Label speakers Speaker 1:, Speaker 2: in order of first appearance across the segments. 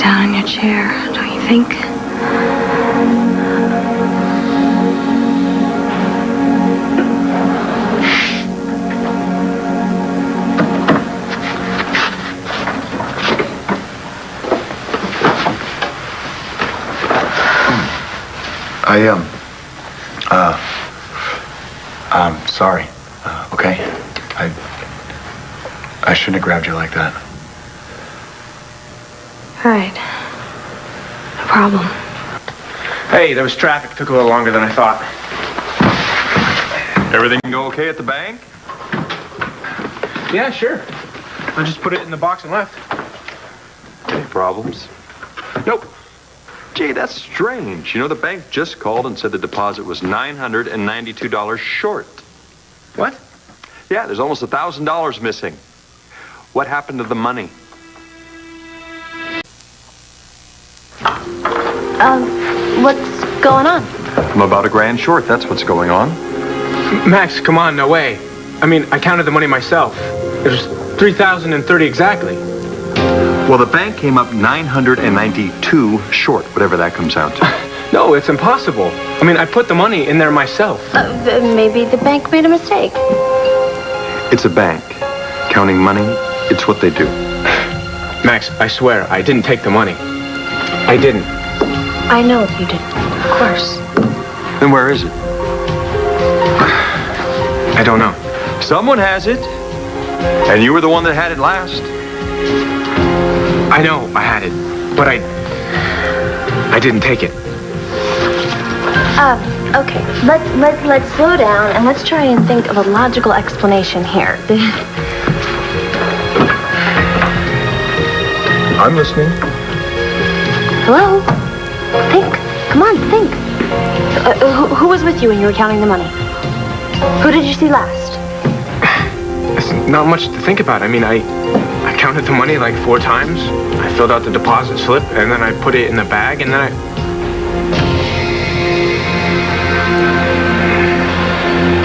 Speaker 1: down in your chair, don't you think?
Speaker 2: I'm sorry. Okay? I shouldn't have grabbed you like that.
Speaker 1: All right. No problem.
Speaker 3: Hey, there was traffic. Took a little longer than I thought.
Speaker 4: Everything go okay at the bank?
Speaker 3: Yeah, sure. I just put it in the box and left.
Speaker 4: Any problems? Nope. Gee, that's strange. You know, the bank just called and said the deposit was $992 short.
Speaker 3: What?
Speaker 4: Yeah, there's almost $1,000 missing. What happened to the money?
Speaker 1: What's going on?
Speaker 4: I'm about $1,000 short. That's what's going on.
Speaker 3: Max, come on, no way. I mean, I counted the money myself. It was $3,030 exactly.
Speaker 4: Well, the bank came up 992 short, whatever that comes out to.
Speaker 3: No, it's impossible. I mean, I put the money in there myself.
Speaker 1: Maybe the bank made a mistake.
Speaker 4: It's a bank. Counting money, it's what they do.
Speaker 3: Max, I swear, I didn't take the money. I didn't.
Speaker 1: I know you didn't, of course.
Speaker 4: Then where is it?
Speaker 3: I don't know.
Speaker 4: Someone has it. And you were the one that had it last.
Speaker 3: I know I had it, but I didn't take it.
Speaker 1: Okay. Let's slow down and let's try and think of a logical explanation here.
Speaker 4: I'm listening.
Speaker 1: Hello? Think. Come on, think. Who was with you when you were counting the money? Who did you see last?
Speaker 3: It's not much to think about. I mean, I counted the money like 4 times. I filled out the deposit slip, and then I put it in the bag, and then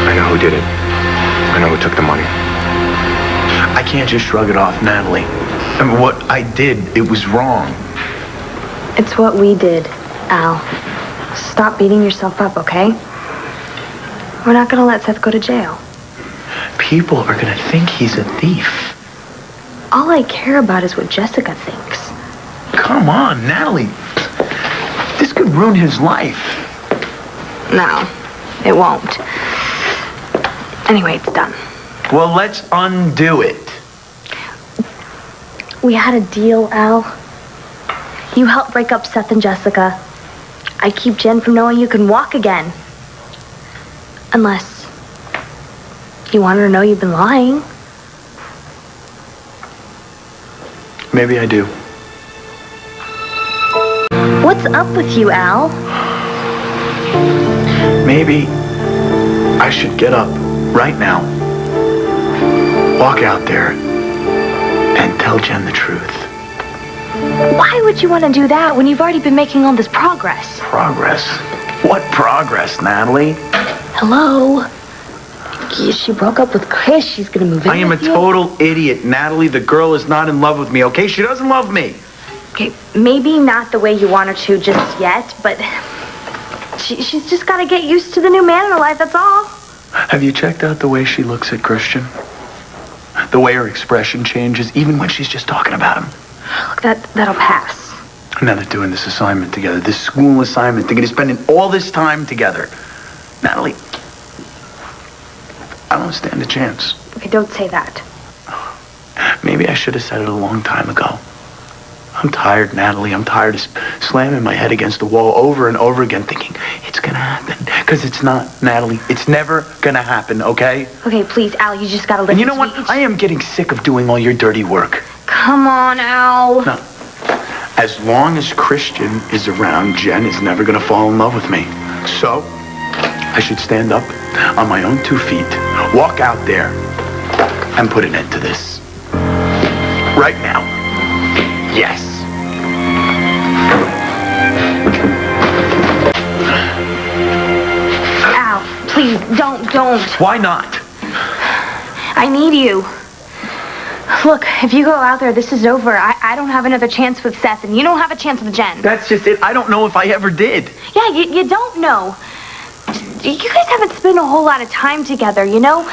Speaker 3: I know who did it. I know who took the money.
Speaker 2: I can't just shrug it off, Natalie. I mean, what I did, it was wrong.
Speaker 1: It's what we did, Al. Stop beating yourself up, okay? We're not gonna let Seth go to jail.
Speaker 2: People are gonna think he's a thief.
Speaker 1: All I care about is what Jessica thinks.
Speaker 2: Come on, Natalie. This could ruin his life.
Speaker 1: No, it won't. Anyway, it's done.
Speaker 2: Well, let's undo it.
Speaker 1: We had a deal, Al. You helped break up Seth and Jessica. I keep Jen from knowing you can walk again. Unless you want her to know you've been lying.
Speaker 2: Maybe I do.
Speaker 1: What's up with you, Al?
Speaker 2: Maybe I should get up right now, walk out there, and tell Jen the truth.
Speaker 1: Why would you want to do that when you've already been making all this progress?
Speaker 2: Progress? What progress, Natalie?
Speaker 1: Hello? She broke up with Chris. She's gonna move in
Speaker 2: I am a
Speaker 1: with you.
Speaker 2: total idiot, Natalie. The girl is not in love with me, okay? She doesn't love me.
Speaker 1: Okay, maybe not the way you want her to just yet, but she's just got to get used to the new man in her life, that's all.
Speaker 2: Have you checked out the way she looks at Christian? The way her expression changes, even when she's just talking about him.
Speaker 1: Look, that'll pass.
Speaker 2: Now they're doing this assignment together, this school assignment. They're going to spend all this time together. Natalie, I don't stand a chance.
Speaker 1: Okay, don't say that.
Speaker 2: Maybe I should have said it a long time ago. I'm tired, Natalie. I'm tired of slamming my head against the wall over and over again, thinking it's going to happen. Because it's not, Natalie. It's never going to happen, okay?
Speaker 1: Okay, please, Al, you just got to listen.
Speaker 2: And you know what? I am getting sick of doing all your dirty work.
Speaker 1: Come on, Al.
Speaker 2: No. As long as Christian is around, Jen is never going to fall in love with me. So, I should stand up on my own 2 feet, walk out there, and put an end to this. Right now. Yes.
Speaker 1: Al, please, don't.
Speaker 2: Why not?
Speaker 1: I need you. Look, if you go out there, this is over. I don't have another chance with Seth, and you don't have a chance with Jen.
Speaker 2: That's just it. I don't know if I ever did.
Speaker 1: Yeah, you don't know. You guys haven't spent a whole lot of time together, you know?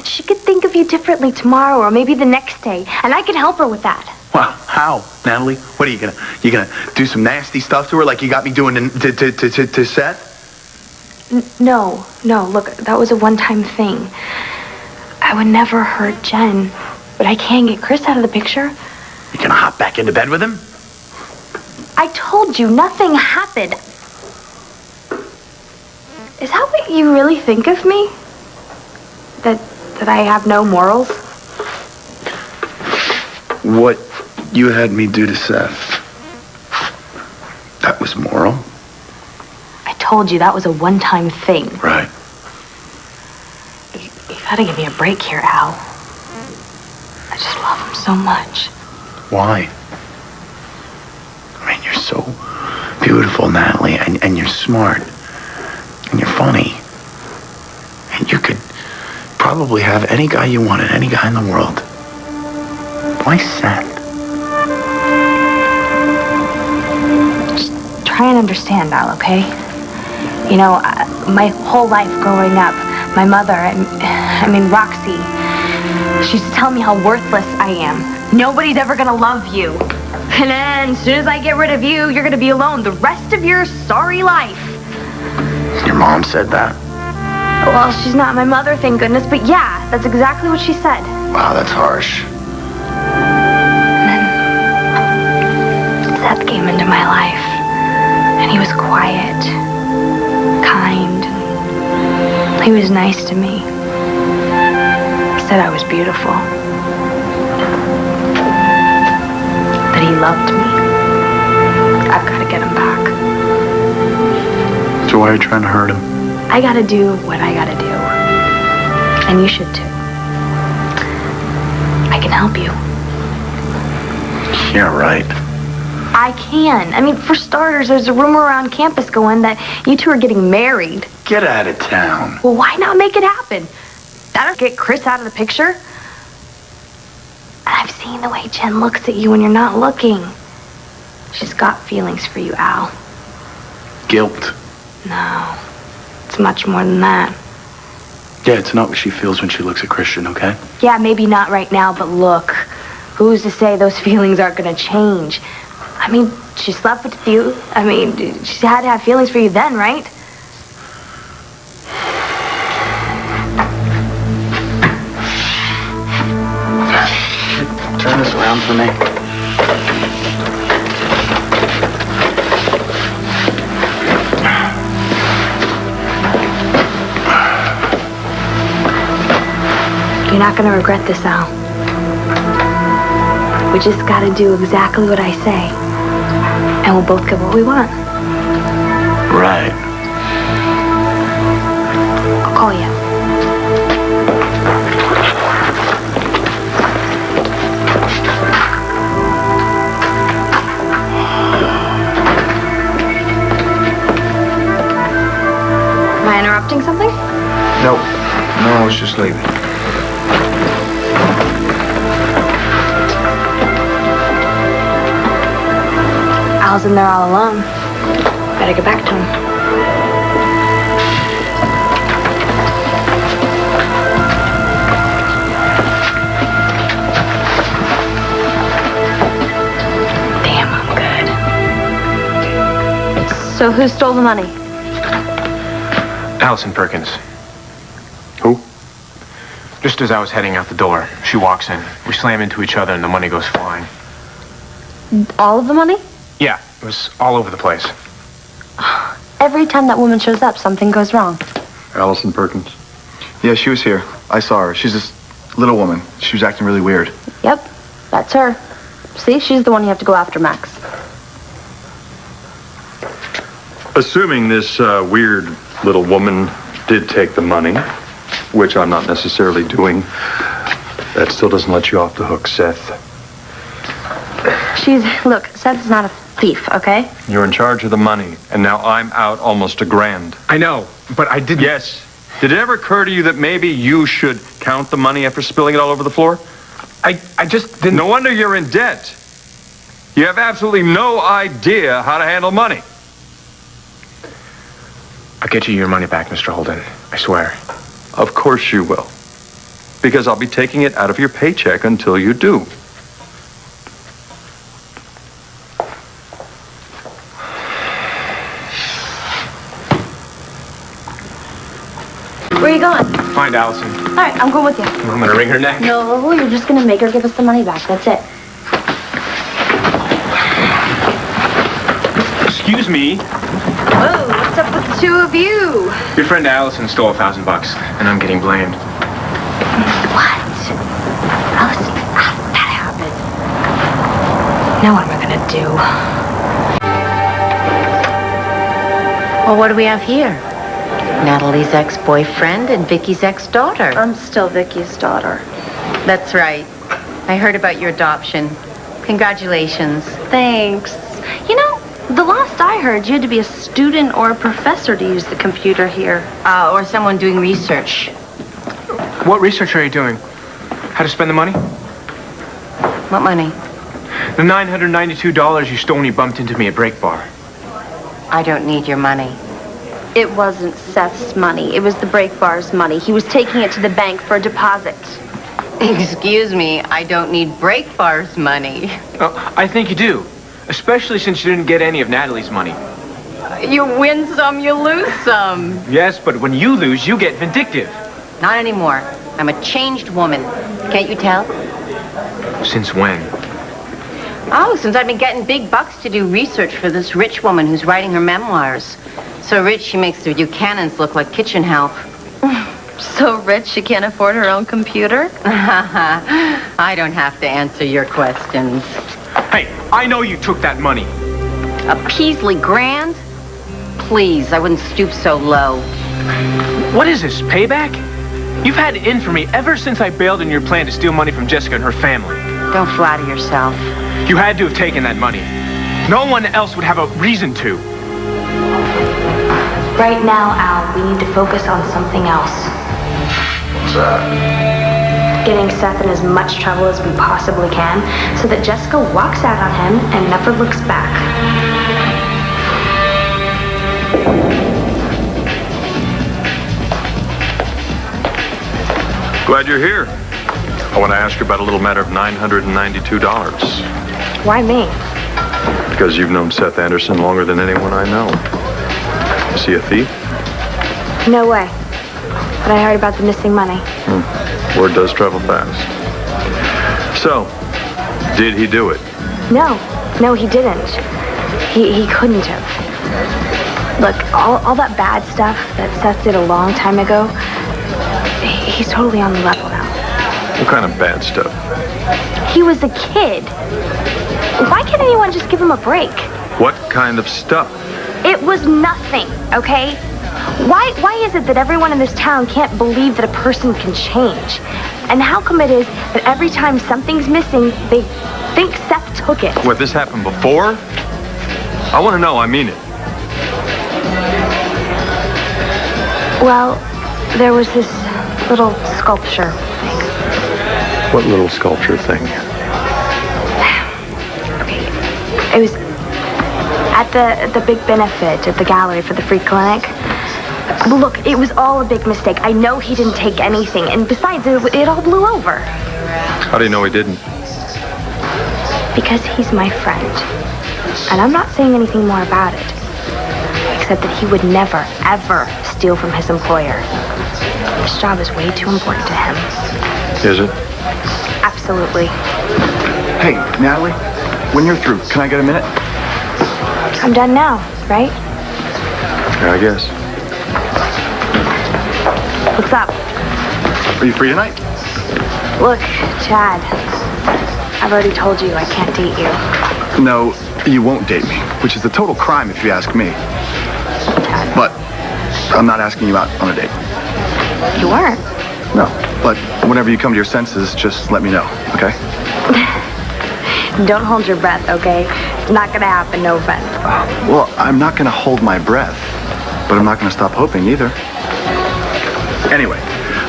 Speaker 1: She could think of you differently tomorrow or maybe the next day, and I can help her with that.
Speaker 2: Well, how, Natalie? What are you gonna do some nasty stuff to her like you got me doing to Seth?
Speaker 1: No. Look, that was a one-time thing. I would never hurt Jen, but I can get Chris out of the picture.
Speaker 2: You gonna hop back into bed with him?
Speaker 1: I told you, nothing happened. Is that what you really think of me? That I have no morals?
Speaker 2: What you had me do to Seth, that was moral?
Speaker 1: I told you that was a one-time thing.
Speaker 2: Right.
Speaker 1: You gotta give me a break here, Al. I just love him so much.
Speaker 2: Why? I mean, you're so beautiful, Natalie, and you're smart, and you're funny. And you could probably have any guy you wanted, any guy in the world. Why Seth?
Speaker 1: Just try and understand, Al, okay? You know, my whole life growing up, my mother, Roxy, she used to tell me how worthless I am. Nobody's ever gonna love you. And then as soon as I get rid of you, you're gonna be alone the rest of your sorry life.
Speaker 2: Your mom said that?
Speaker 1: Well, she's not my mother, thank goodness, but yeah, that's exactly what she said.
Speaker 2: Wow, that's harsh.
Speaker 1: Seth came into my life, and he was quiet, kind, and he was nice to me. He said I was beautiful, that he loved me. I've got to get him back.
Speaker 2: So why are you trying to hurt him?
Speaker 1: I got to do what I got to do, and you should too. I can help you.
Speaker 2: Yeah, right.
Speaker 1: I can. I mean, for starters, there's a rumor around campus going that you two are getting married.
Speaker 2: Get out of town.
Speaker 1: Well, why not make it happen? That'll get Chris out of the picture. And I've seen the way Jen looks at you when you're not looking. She's got feelings for you, Al.
Speaker 2: Guilt.
Speaker 1: No, it's much more than that.
Speaker 2: Yeah, it's not what she feels when she looks at Christian, okay?
Speaker 1: Yeah, maybe not right now, but look, who's to say those feelings aren't going to change? I mean, she slept with you. I mean, she had to have feelings for you then, right?
Speaker 2: Turn this around for me.
Speaker 1: You're not going to regret this, Al. We just got to do exactly what I say. And we'll both get what we want.
Speaker 2: Right.
Speaker 1: I'll call you. Am I interrupting something?
Speaker 3: No, I was just leaving.
Speaker 1: Al's in there all alone. Better get back to him. Damn, I'm good. So who stole the money?
Speaker 3: Alison Perkins.
Speaker 2: Who?
Speaker 3: Just as I was heading out the door, she walks in. We slam into each other and the money goes flying.
Speaker 1: All of the money?
Speaker 3: Yeah, it was all over the place.
Speaker 1: Every time that woman shows up, something goes wrong.
Speaker 4: Alison Perkins.
Speaker 5: Yeah, she was here. I saw her. She's this little woman. She was acting really weird.
Speaker 1: Yep, that's her. See, she's the one you have to go after, Max.
Speaker 4: Assuming this weird little woman did take the money, which I'm not necessarily doing, that still doesn't let you off the hook, Seth.
Speaker 1: Look, Seth's not a thief, okay?
Speaker 4: You're in charge of the money, and now I'm out almost $1,000.
Speaker 3: I know, but I didn't...
Speaker 4: Yes. Did it ever occur to you that maybe you should count the money after spilling it all over the floor?
Speaker 3: I just didn't...
Speaker 4: No wonder you're in debt. You have absolutely no idea how to handle money.
Speaker 3: I'll get you your money back, Mr. Holden. I swear.
Speaker 4: Of course you will. Because I'll be taking it out of your paycheck until you do.
Speaker 6: Where are you going?
Speaker 3: Find Alison.
Speaker 6: All right, I'm going with you.
Speaker 3: I'm gonna wring her neck.
Speaker 6: No, you're just gonna make her give us the money back. That's it.
Speaker 3: Excuse me.
Speaker 1: Whoa, what's up with the two of you?
Speaker 3: Your friend Alison stole $1,000, and I'm getting blamed.
Speaker 1: What? Alison, how did that happen? Now what am I gonna do?
Speaker 7: Well, what do we have here? Natalie's ex-boyfriend and Vicky's ex-daughter.
Speaker 6: I'm still Vicky's daughter.
Speaker 7: That's right. I heard about your adoption. Congratulations.
Speaker 6: Thanks. You know, the last I heard, you had to be a student or a professor to use the computer here.
Speaker 7: Or someone doing research.
Speaker 3: What research are you doing? How to spend the money?
Speaker 7: What money?
Speaker 3: The $992 you stole when you bumped into me at Break Bar.
Speaker 7: I don't need your money.
Speaker 6: It wasn't Seth's money. It was the Break Bar's money. He was taking it to the bank for a deposit.
Speaker 7: Excuse me, I don't need Break Bar's money.
Speaker 3: Oh, I think you do. Especially since you didn't get any of Natalie's money.
Speaker 7: You win some, you lose some.
Speaker 3: Yes, but when you lose, you get vindictive.
Speaker 7: Not anymore. I'm a changed woman. Can't you tell?
Speaker 3: Since when?
Speaker 7: Oh, since I've been getting big bucks to do research for this rich woman who's writing her memoirs. So rich, she makes the Buchanans look like kitchen help.
Speaker 6: So rich she can't afford her own computer?
Speaker 7: I don't have to answer your questions.
Speaker 3: Hey, I know you took that money.
Speaker 7: A Peasley grand? Please, I wouldn't stoop so low.
Speaker 3: What is this, payback? You've had it in for me ever since I bailed on your plan to steal money from Jessica and her family.
Speaker 7: Don't flatter yourself.
Speaker 3: You had to have taken that money. No one else would have a reason to.
Speaker 1: Right now, Al, we need to focus on something else.
Speaker 2: What's that?
Speaker 1: Getting Seth in as much trouble as we possibly can so that Jessica walks out on him and never looks back.
Speaker 4: Glad you're here. I want to ask you about a little matter of $992.
Speaker 1: Why me?
Speaker 4: Because you've known Seth Anderson longer than anyone I know. Is he a thief?
Speaker 1: No way. But I heard about the missing money.
Speaker 4: Word does travel fast. So, did he do it?
Speaker 1: No, he didn't. He couldn't have. Look, all that bad stuff that Seth did a long time ago, he's totally on the level now.
Speaker 4: What kind of bad stuff?
Speaker 1: He was a kid. Why can't anyone just give him a break?
Speaker 4: What kind of stuff?
Speaker 1: It was nothing, okay? Why is it that everyone in this town can't believe that a person can change? And how come it is that every time something's missing, they think Seth took it?
Speaker 4: What, this happened before? I want to know, I mean it.
Speaker 1: Well, there was this little sculpture thing.
Speaker 4: What little sculpture thing?
Speaker 1: Okay, it was at the big benefit at the gallery for the free clinic. Look, it was all a big mistake. I know he didn't take anything, and besides, it all blew over.
Speaker 4: How do you know he didn't?
Speaker 1: Because he's my friend. And I'm not saying anything more about it. Except that he would never, ever steal from his employer. This job is way too important to him.
Speaker 4: Is it?
Speaker 1: Absolutely.
Speaker 5: Hey, Natalie, when you're through, can I get a minute?
Speaker 1: I'm done now, right?
Speaker 4: Yeah, I guess.
Speaker 1: What's up?
Speaker 5: Are you free tonight?
Speaker 1: Look, Chad, I've already told you I can't date you.
Speaker 5: No, you won't date me, which is a total crime if you ask me.
Speaker 1: Chad.
Speaker 5: But I'm not asking you out on a date.
Speaker 1: You weren't.
Speaker 5: No, but whenever you come to your senses, just let me know, okay?
Speaker 1: Don't hold your breath, okay? It's not gonna happen, no offense.
Speaker 5: Well, I'm not gonna hold my breath, but I'm not gonna stop hoping either. Anyway,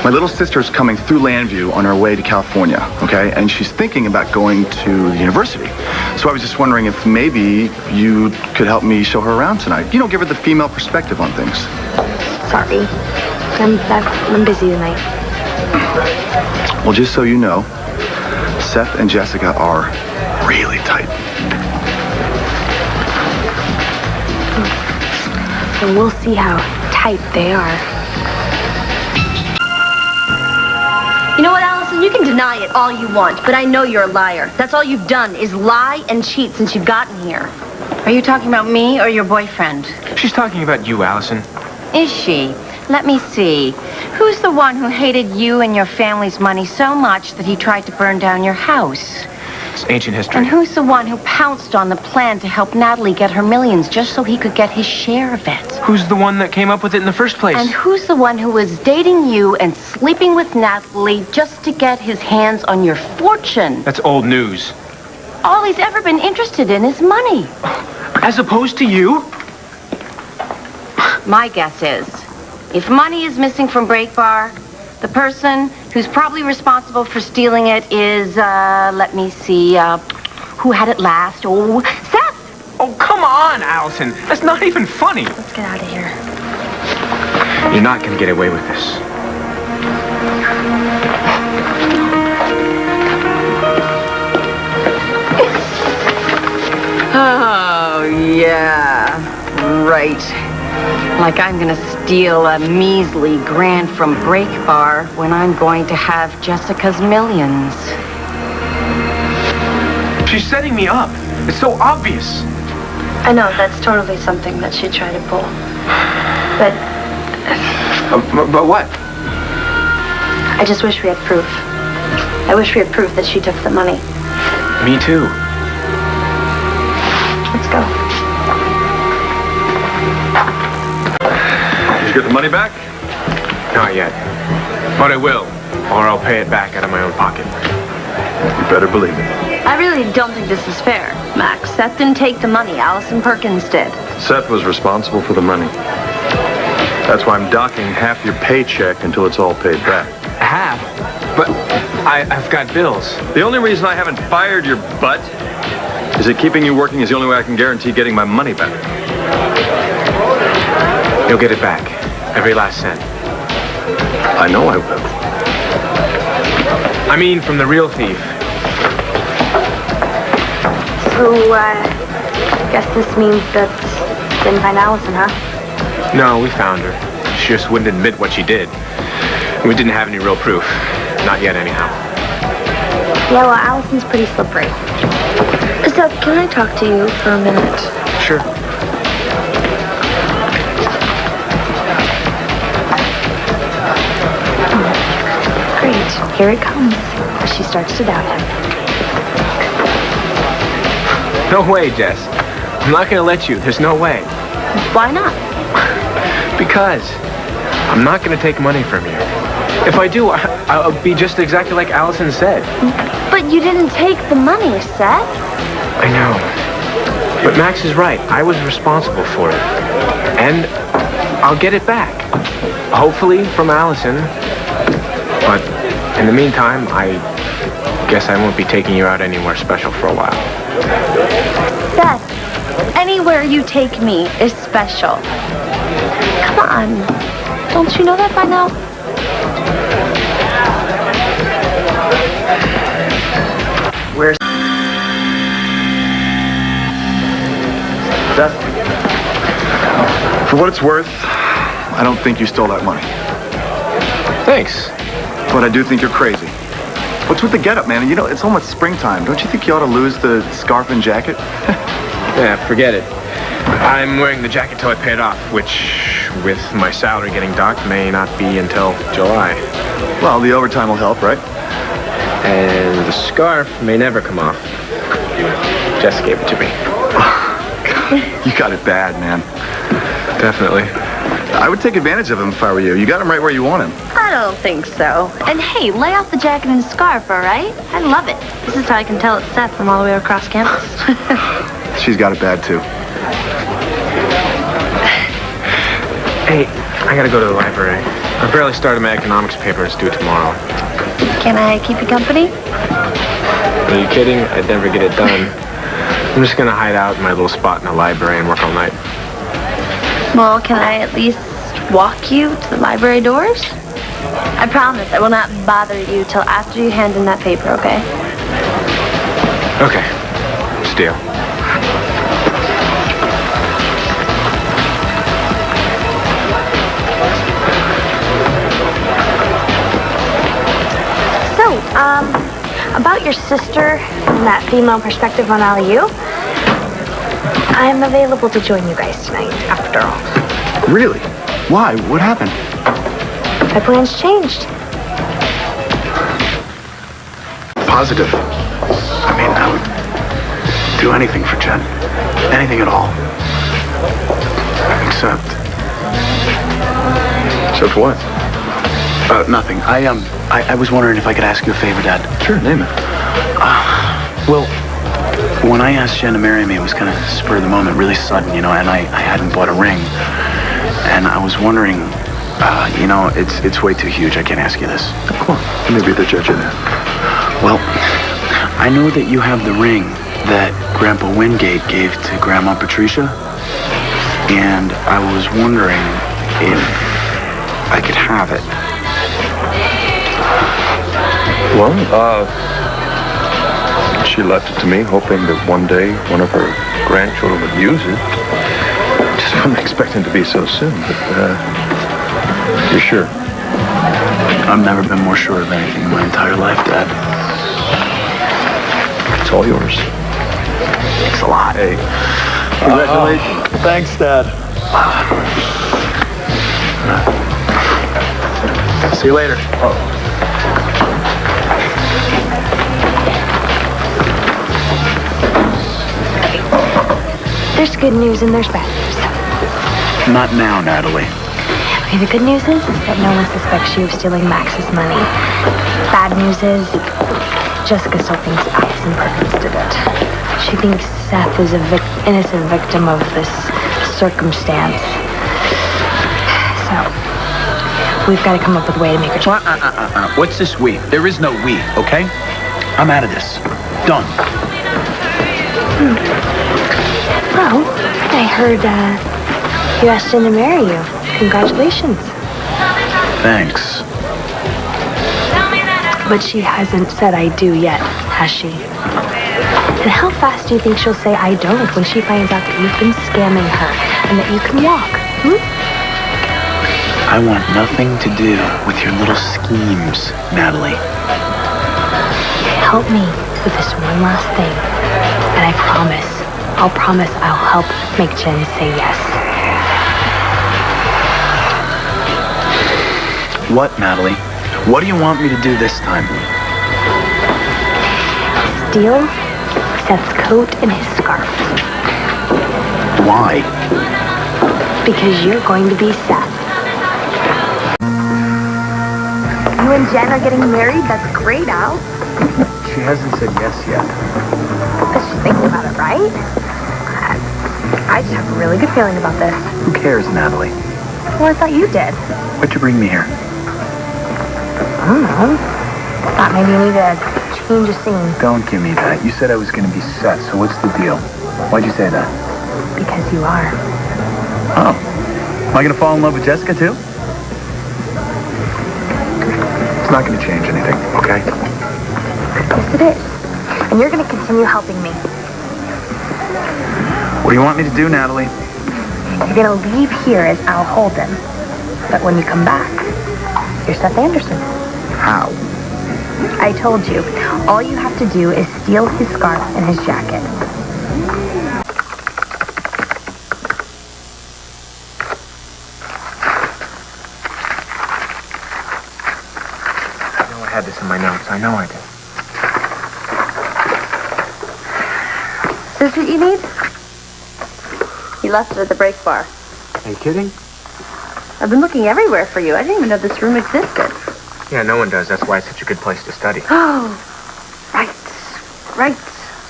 Speaker 5: My little sister's coming through Landview on her way to California, okay? And she's thinking about going to the university. So I was just wondering if maybe you could help me show her around tonight. You know, give her the female perspective on things.
Speaker 1: Sorry. I'm busy tonight.
Speaker 5: Well, just so you know, Seth and Jessica are really tight.
Speaker 1: So we'll see how tight they are.
Speaker 6: You know what, Allison? You can deny it all you want, but I know you're a liar. That's all you've done is lie and cheat since you've gotten here.
Speaker 7: Are you talking about me or your boyfriend?
Speaker 3: She's talking about you, Allison.
Speaker 7: Is she? Let me see. Who's the one who hated you and your family's money so much that he tried to burn down your house?
Speaker 3: It's ancient history.
Speaker 7: And who's the one who pounced on the plan to help Natalie get her millions just so he could get his share of it?
Speaker 3: Who's the one that came up with it in the first place?
Speaker 7: And who's the one who was dating you and sleeping with Natalie just to get his hands on your fortune?
Speaker 3: That's old news.
Speaker 7: All he's ever been interested in is money.
Speaker 3: As opposed to you?
Speaker 7: My guess is, if money is missing from Break Bar, the person who's probably responsible for stealing it is, let me see, who had it last? Oh, Seth!
Speaker 3: Oh, come on, Allison. That's not even funny.
Speaker 1: Let's get out of here.
Speaker 3: You're not going to get away with this.
Speaker 7: Oh, yeah, right. Like I'm gonna steal a measly grand from Break Bar when I'm going to have Jessica's millions.
Speaker 3: She's setting me up. It's so obvious.
Speaker 6: I know, that's totally something that she tried to pull. But
Speaker 3: But what?
Speaker 6: I just wish we had proof. I wish we had proof that she took the money.
Speaker 3: Me too.
Speaker 6: Let's go.
Speaker 4: Did you get the money back?
Speaker 3: Not yet. But I will. Or I'll pay it back out of my own pocket.
Speaker 4: You better believe it.
Speaker 6: I really don't think this is fair, Max. Seth didn't take the money. Allison Perkins did.
Speaker 4: Seth was responsible for the money. That's why I'm docking half your paycheck until it's all paid back.
Speaker 3: Half? But I've got bills.
Speaker 4: The only reason I haven't fired your butt is that keeping you working is the only way I can guarantee getting my money back.
Speaker 3: You'll get it back. Every last cent.
Speaker 4: I know I will.
Speaker 3: I mean, from the real thief.
Speaker 1: So, guess this means that didn't find Allison, huh?
Speaker 3: No, we found her. She just wouldn't admit what she did. We didn't have any real proof. Not yet, anyhow.
Speaker 1: Yeah, well, Allison's pretty slippery.
Speaker 6: Seth, can I talk to you for a minute?
Speaker 3: Sure.
Speaker 1: Great. Here it comes. She starts to doubt him.
Speaker 3: No way, Jess. I'm not going to let you. There's no way.
Speaker 6: Why not?
Speaker 3: Because I'm not going to take money from you. If I do, I'll be just exactly like Allison said.
Speaker 6: But you didn't take the money, Seth.
Speaker 3: I know. But Max is right. I was responsible for it. And I'll get it back. Hopefully from Allison. But in the meantime, I guess I won't be taking you out anywhere special for a while.
Speaker 6: Seth, anywhere you take me is special. Come on. Don't you know that by now?
Speaker 5: Where's Seth? For what it's worth, I don't think you stole that money.
Speaker 3: Thanks.
Speaker 5: But I do think you're crazy. What's with the getup, man? You know, it's almost springtime. Don't you think you ought to lose the scarf and jacket?
Speaker 3: Yeah, forget it. I'm wearing the jacket till I pay it off, which, with my salary getting docked, may not be until July.
Speaker 5: Well, the overtime will help, right?
Speaker 3: And the scarf may never come off. Jess gave it to me.
Speaker 5: You got it bad, man.
Speaker 3: Definitely.
Speaker 5: I would take advantage of him if I were you. You got him right where you want him.
Speaker 6: I don't think so. And hey, lay off the jacket and scarf, all right? I love it. This is how I can tell it's Seth from all the way across campus.
Speaker 5: She's got it bad, too.
Speaker 3: Hey, I gotta go to the library. I barely started my economics paper. It's due tomorrow.
Speaker 6: Can I keep you company?
Speaker 3: Are you kidding? I'd never get it done. I'm just gonna hide out in my little spot in the library and work all night.
Speaker 6: Well, can I at least walk you to the library doors? I promise I will not bother you till after you hand in that paper, okay?
Speaker 3: Okay. Deal.
Speaker 1: So, about your sister and that female perspective on LU, I'm available to join you guys tonight, after all.
Speaker 5: Really? Why? What happened?
Speaker 1: My plans changed.
Speaker 2: Positive. I mean, I would do anything for Jen. Anything at all. Except
Speaker 4: what?
Speaker 2: nothing. I was wondering if I could ask you a favor, Dad.
Speaker 4: Sure, name it.
Speaker 2: Well, when I asked Jen to marry me, it was kind of spur of the moment, really sudden, and I hadn't bought a ring. And I was wondering, it's way too huge. I can't ask you this.
Speaker 4: Come on, let me be the judge of that.
Speaker 2: Well, I know that you have the ring that Grandpa Wingate gave to Grandma Patricia, and I was wondering if I could have it.
Speaker 4: Well, she left it to me, hoping that one day one of her grandchildren would use it. Just wasn't expecting it to be so soon, but, you're sure?
Speaker 2: I've never been more sure of anything in my entire life, Dad.
Speaker 4: It's all yours.
Speaker 2: Thanks a lot.
Speaker 4: Hey,
Speaker 2: Congratulations. Thanks, Dad. See you later.
Speaker 1: There's good news and there's bad news.
Speaker 2: Not now, Natalie.
Speaker 1: Okay, the good news is that no one suspects you of stealing Max's money. Bad news is Jessica still thinks Alison Perkins did it. She thinks Seth is an innocent victim of this circumstance. So, we've got to come up with a way to make her change.
Speaker 2: What's this we? There is no we, okay? I'm out of this. Done.
Speaker 1: Well, I heard you asked Jen to marry you. Congratulations.
Speaker 2: Thanks.
Speaker 1: But she hasn't said I do yet, has she? And how fast do you think she'll say I don't when she finds out that you've been scamming her and that you can walk?
Speaker 2: I want nothing to do with your little schemes, Natalie.
Speaker 1: Help me with this one last thing. And I'll promise I'll help make Jen say yes.
Speaker 2: What, Natalie? What do you want me to do this time?
Speaker 1: Steal Seth's coat and his scarf.
Speaker 2: Why?
Speaker 1: Because you're going to be Seth. You and Jen are getting married? That's great, Al.
Speaker 2: She hasn't said yes yet.
Speaker 1: But she's thinking about it, right? I just have a really good feeling about this.
Speaker 2: Who cares, Natalie?
Speaker 1: Well, I thought you did.
Speaker 2: What'd you bring me here?
Speaker 1: I don't know. Thought maybe you need to change the scene.
Speaker 2: Don't give me that. You said I was going to be Seth, so what's the deal? Why'd you say that?
Speaker 1: Because you are.
Speaker 2: Oh. Am I going to fall in love with Jessica, too? It's not going to change anything, okay?
Speaker 1: Yes, it is. And you're going to continue helping me.
Speaker 2: What do you want me to do, Natalie?
Speaker 1: You're going to leave here as Al Holden. But when you come back, you're Seth Anderson.
Speaker 2: How?
Speaker 1: I told you. All you have to do is steal his scarf and his jacket.
Speaker 3: I know I had this in my notes. I know I did.
Speaker 6: Is this what you need? You left it at the break bar.
Speaker 3: Are you kidding?
Speaker 6: I've been looking everywhere for you. I didn't even know this room existed.
Speaker 3: Yeah, no one does. That's why it's such a good place to study.
Speaker 6: Oh, right.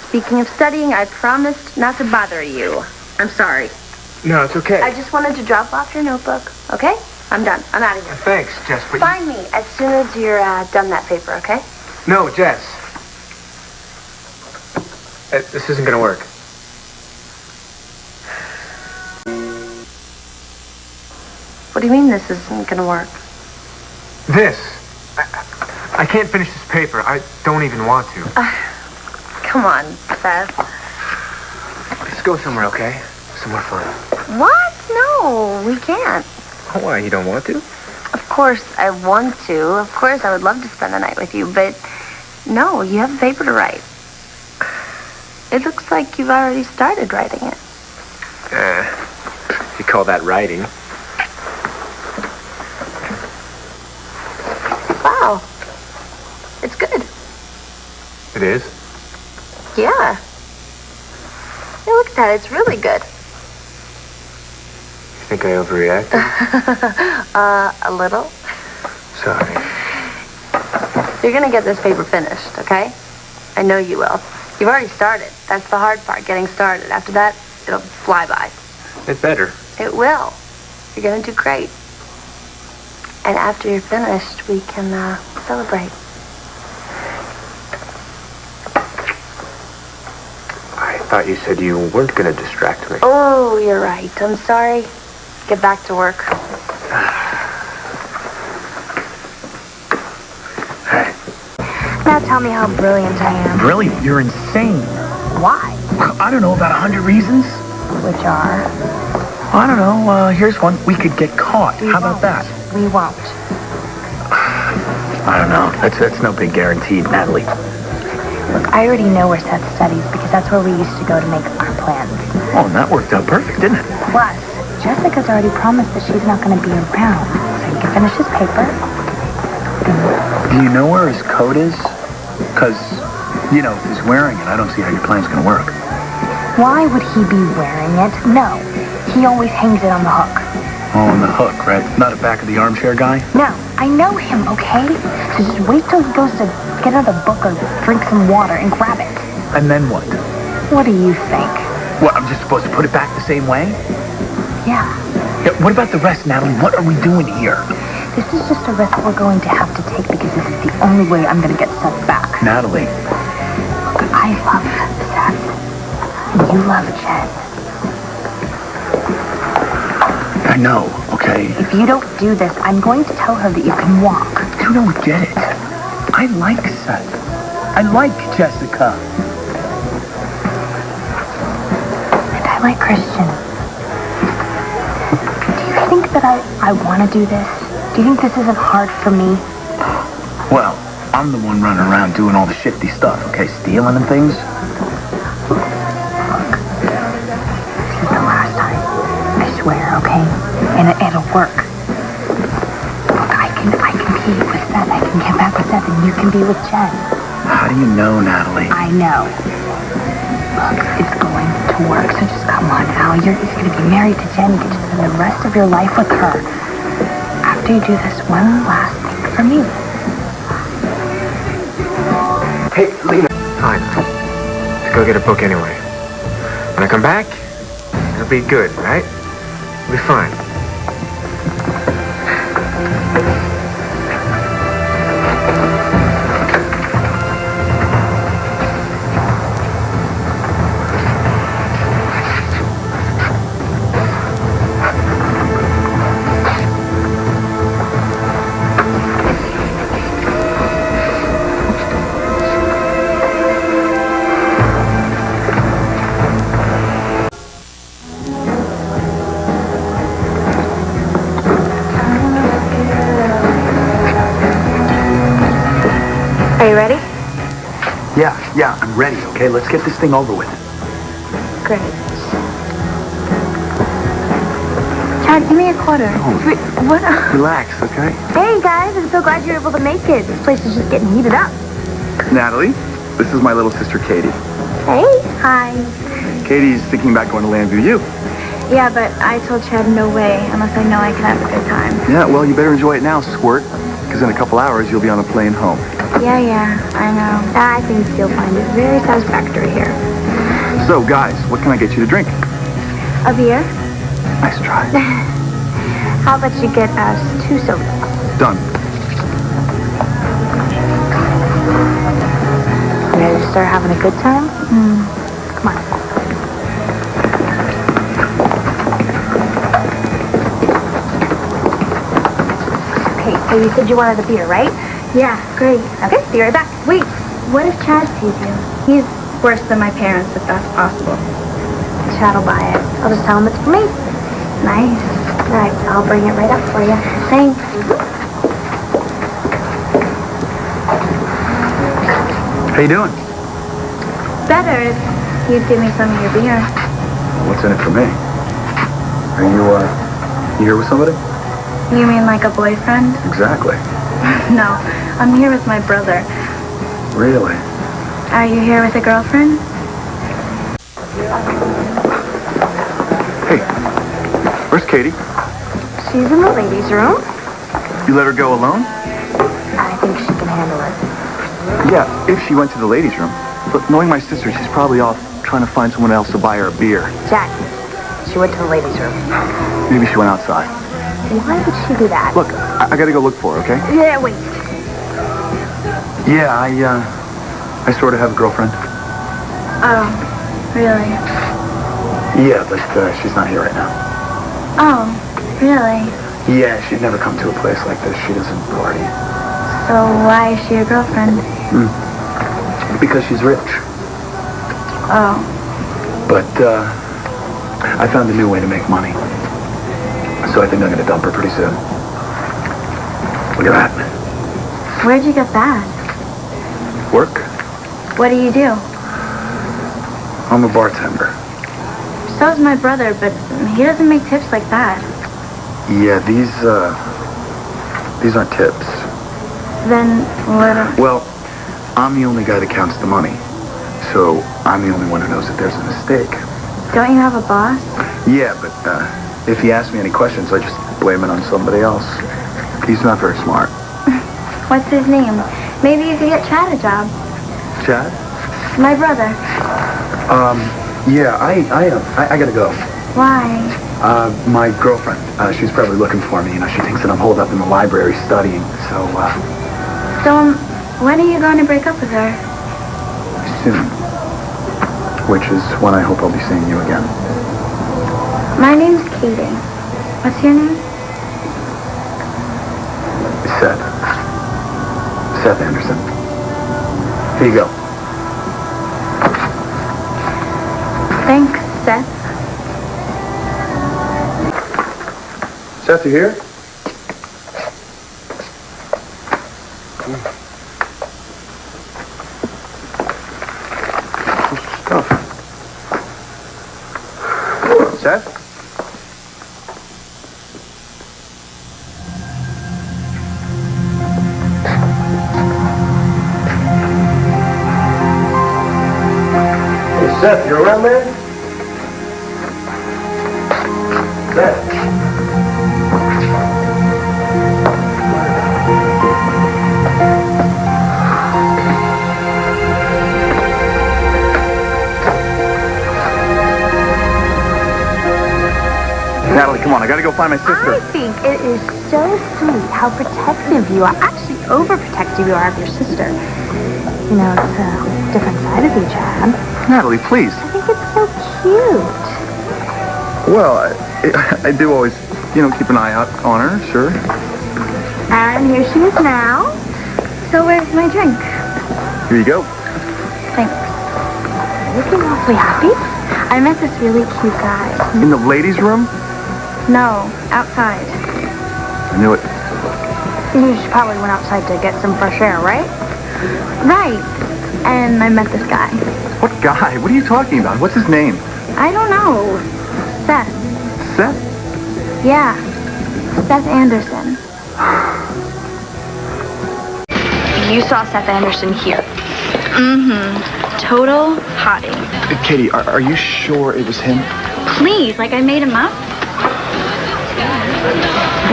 Speaker 6: Speaking of studying, I promised not to bother you. I'm sorry.
Speaker 3: No, it's okay.
Speaker 6: I just wanted to drop off your notebook, okay? I'm done. I'm out of here.
Speaker 3: Thanks, Jess, but
Speaker 6: Find me as soon as you're done that paper, okay?
Speaker 3: No, Jess. This isn't gonna work.
Speaker 6: What do you mean this isn't gonna work?
Speaker 3: This. I can't finish this paper. I don't even want to.
Speaker 6: Come on, Seth.
Speaker 3: Let's go somewhere, okay? Somewhere fun.
Speaker 6: What? No, we can't.
Speaker 3: Why, you don't want to?
Speaker 6: Of course I want to. Of course I would love to spend the night with you, but no, you have a paper to write. It looks like you've already started writing it.
Speaker 3: If you call that writing.
Speaker 6: Wow. It's good.
Speaker 3: It is?
Speaker 6: Yeah. Hey, look at that. It's really good.
Speaker 3: You think I overreacted?
Speaker 6: A little.
Speaker 3: Sorry.
Speaker 6: You're gonna get this paper finished, okay? I know you will. You've already started. That's the hard part, getting started. After that, it'll fly by.
Speaker 3: It better.
Speaker 6: It will. You're gonna do great. And after you're finished, we can celebrate.
Speaker 3: I thought you said you weren't gonna distract me.
Speaker 6: Oh, you're right. I'm sorry. Get back to work.
Speaker 1: Now tell me how brilliant I am.
Speaker 2: Brilliant? You're insane.
Speaker 1: Why?
Speaker 2: I don't know, about 100 reasons.
Speaker 1: Which are?
Speaker 2: I don't know. Here's one. We could get caught. How about that?
Speaker 1: We won't.
Speaker 2: I don't know. That's no big guarantee, Natalie.
Speaker 1: Look, I already know where Seth studies because that's where we used to go to make our plans.
Speaker 2: Oh, and that worked out perfect, didn't it?
Speaker 1: Plus, Jessica's already promised that she's not going to be around, so he can finish his paper.
Speaker 2: Do you know where his coat is? Because, you know, if he's wearing it, I don't see how your plan's going to work.
Speaker 1: Why would he be wearing it? No, he always hangs it on the hook.
Speaker 2: Oh, on the hook, right? Not a back of the armchair guy?
Speaker 1: No, I know him, okay? So just wait till he goes to get another book or drink some water and grab it.
Speaker 2: And then what?
Speaker 1: What do you think?
Speaker 2: What, I'm just supposed to put it back the same way?
Speaker 1: Yeah.
Speaker 2: Yeah, what about the rest, Natalie? What are we doing here?
Speaker 1: This is just a risk we're going to have to take because this is the only way I'm going to get Seth back.
Speaker 2: Natalie.
Speaker 1: Look, I love Seth. And you love Jen.
Speaker 2: I know, okay?
Speaker 1: If you don't do this, I'm going to tell her that you can walk.
Speaker 2: You don't get it. I like Seth. I like Jessica.
Speaker 1: And I like Christian. Do you think that I want to do this? Do you think this isn't hard for me?
Speaker 2: Well, I'm the one running around doing all the shifty stuff, okay? Stealing and things.
Speaker 1: Look, this is the last time. I swear, okay? And it'll work. Look, I can be with Seth. I can get back with Seth, and you can be with Jen.
Speaker 2: How do you know, Natalie?
Speaker 1: I know. Look, it's going to work, so just come on, Al. You're going to be married to Jen. You get to spend the rest of your life with her. After you do this one last thing for me.
Speaker 3: Hey, Lena. Fine. Let's go get a book anyway. When I come back, it'll be good, right? It'll be fine.
Speaker 6: Are you ready?
Speaker 2: Yeah, I'm ready, okay? Let's get this thing over with.
Speaker 6: Great. Chad, give me a quarter. What?
Speaker 5: Relax, okay?
Speaker 6: Hey, guys, I'm so glad you're able to make it. This place is just getting heated up.
Speaker 5: Natalie, this is my little sister, Katie.
Speaker 6: Hey. Hi.
Speaker 5: Katie's thinking about going to Landview U.
Speaker 6: Yeah, but I told Chad no way unless I know I can have a good time.
Speaker 5: Yeah, well, you better enjoy it now, squirt, because in a couple hours you'll be on the plane home.
Speaker 6: Yeah, I know. I think you'll find it very satisfactory here.
Speaker 5: So, guys, what can I get you to drink?
Speaker 6: A beer?
Speaker 5: Nice try.
Speaker 1: How about you get us 2 sodas?
Speaker 5: Done.
Speaker 1: Ready to start having a good time? Come on. Okay, so you said you wanted a beer, right?
Speaker 8: Yeah, great.
Speaker 1: Okay, be right back.
Speaker 8: Wait, what if Chad sees you? He's worse than my parents, if that's possible.
Speaker 1: Chad will buy it. I'll just tell him it's for me.
Speaker 8: Nice.
Speaker 1: All right, I'll bring it right up for you.
Speaker 8: Thanks.
Speaker 5: How you doing?
Speaker 8: Better if you'd give me some of your beer.
Speaker 5: What's in it for me? Are you here with somebody?
Speaker 8: You mean like a boyfriend?
Speaker 5: Exactly.
Speaker 8: No, I'm here with my brother.
Speaker 5: Really?
Speaker 8: Are you here with a girlfriend?
Speaker 5: Hey, where's Katie?
Speaker 1: She's in the ladies' room.
Speaker 5: You let her go alone?
Speaker 1: I think she can handle it.
Speaker 5: Yeah, if she went to the ladies' room. But knowing my sister, she's probably off trying to find someone else to buy her a beer.
Speaker 1: Jack, she went to the ladies' room.
Speaker 5: Maybe she went outside.
Speaker 1: Why would she do that?
Speaker 5: Look, I gotta go look for her, okay?
Speaker 1: Yeah, wait.
Speaker 5: Yeah, I sort of have a girlfriend.
Speaker 8: Oh, really?
Speaker 5: Yeah, but she's not here right now.
Speaker 8: Oh, really?
Speaker 5: Yeah, she'd never come to a place like this. She doesn't party.
Speaker 8: So why is she your girlfriend?
Speaker 5: Because she's rich.
Speaker 8: Oh.
Speaker 5: But I found a new way to make money. So I think I'm gonna dump her pretty soon. Look at that.
Speaker 8: Where'd you get that?
Speaker 5: Work?
Speaker 8: What do you do?
Speaker 5: I'm a bartender.
Speaker 8: So's my brother, but he doesn't make tips like that.
Speaker 5: Yeah, these aren't tips.
Speaker 8: Then what?
Speaker 5: Well, I'm the only guy that counts the money. So I'm the only one who knows if there's a mistake.
Speaker 8: Don't you have a boss?
Speaker 5: Yeah, but if he asks me any questions, I just blame it on somebody else. He's not very smart.
Speaker 8: What's his name? Maybe you could get Chad a job.
Speaker 5: Chad?
Speaker 8: My brother.
Speaker 5: Yeah, I gotta go.
Speaker 8: Why?
Speaker 5: My girlfriend, she's probably looking for me. You know, she thinks that I'm holed up in the library studying, so,
Speaker 8: So, when are you going to break up with her?
Speaker 5: soon. Which is when I hope I'll be seeing you again.
Speaker 8: My name's Katie. What's your name?
Speaker 5: Seth. Seth Anderson. Here you go.
Speaker 8: Thanks, Seth.
Speaker 5: Seth, you here? Stuff. Seth? Hey, Seth, you around, man? Seth. Natalie, come on, I gotta go find my sister.
Speaker 1: I think it is so sweet how protective you are. Actually, overprotective you are of your sister. You know, it's a different side of you, Chad.
Speaker 5: Natalie, please.
Speaker 1: I think it's so cute.
Speaker 5: Well, I do always, keep an eye out on her, sure.
Speaker 1: And here she is now.
Speaker 8: So where's my drink?
Speaker 5: Here you go.
Speaker 8: Thanks.
Speaker 1: Looking awfully happy.
Speaker 8: I met this really cute guy.
Speaker 5: In the ladies' room?
Speaker 8: No, outside.
Speaker 5: I knew it.
Speaker 1: She probably went outside to get some fresh air, right?
Speaker 8: Right. And I met this guy.
Speaker 5: What guy? What are you talking about? What's his name?
Speaker 8: I don't know. Seth.
Speaker 5: Seth?
Speaker 8: Yeah. Seth Anderson.
Speaker 1: You saw Seth Anderson here.
Speaker 8: Mm-hmm. Total hottie.
Speaker 5: Katie, are you sure it was him?
Speaker 8: Please, like I made him up?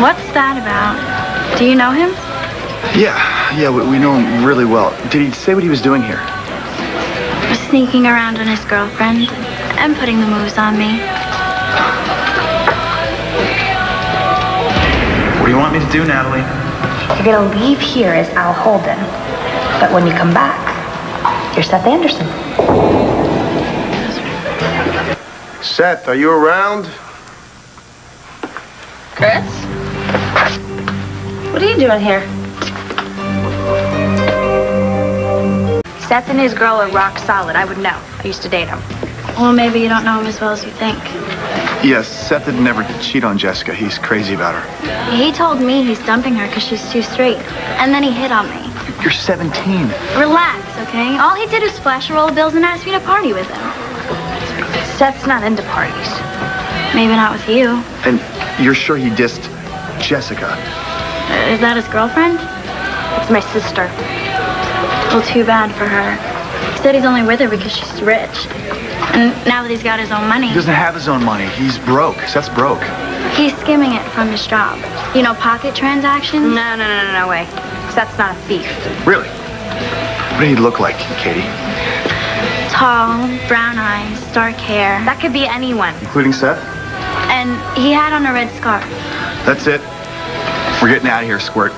Speaker 8: What's that about? Do you know him?
Speaker 5: Yeah, we know him really well. Did he say what he was doing here?
Speaker 8: Sneaking around on his girlfriend and putting the moves on me.
Speaker 5: want me to do, Natalie?
Speaker 1: You're gonna leave here as Al Holden. But when you come back, you're Seth Anderson.
Speaker 9: Seth, are you around?
Speaker 6: Chris? What are you doing here?
Speaker 1: Seth and his girl are rock solid. I would know. I used to date him.
Speaker 8: Well, maybe you don't know him as well as you think.
Speaker 5: Yes, Seth would never cheat on Jessica. He's crazy about her.
Speaker 8: He told me he's dumping her because she's too straight. And then he hit on me.
Speaker 5: You're 17.
Speaker 8: Relax, okay? All he did was flash a roll of bills and ask me to party with him.
Speaker 1: Seth's not into parties.
Speaker 8: Maybe not with you.
Speaker 5: And you're sure he dissed Jessica?
Speaker 8: Is that his girlfriend?
Speaker 1: It's my sister.
Speaker 8: Well, too bad for her. He said he's only with her because she's rich. And now that he's got his own money,
Speaker 5: He doesn't have his own money. He's broke. Seth's broke.
Speaker 8: he's skimming it from his job. You know, pocket transactions?
Speaker 1: No way. Seth's not a thief.
Speaker 5: Really? What did he look like, Katie?
Speaker 8: Tall, brown eyes, dark hair.
Speaker 1: That could be anyone.
Speaker 5: Including Seth?
Speaker 8: And he had on a red scarf.
Speaker 5: That's it. We're getting out of here, Squirt.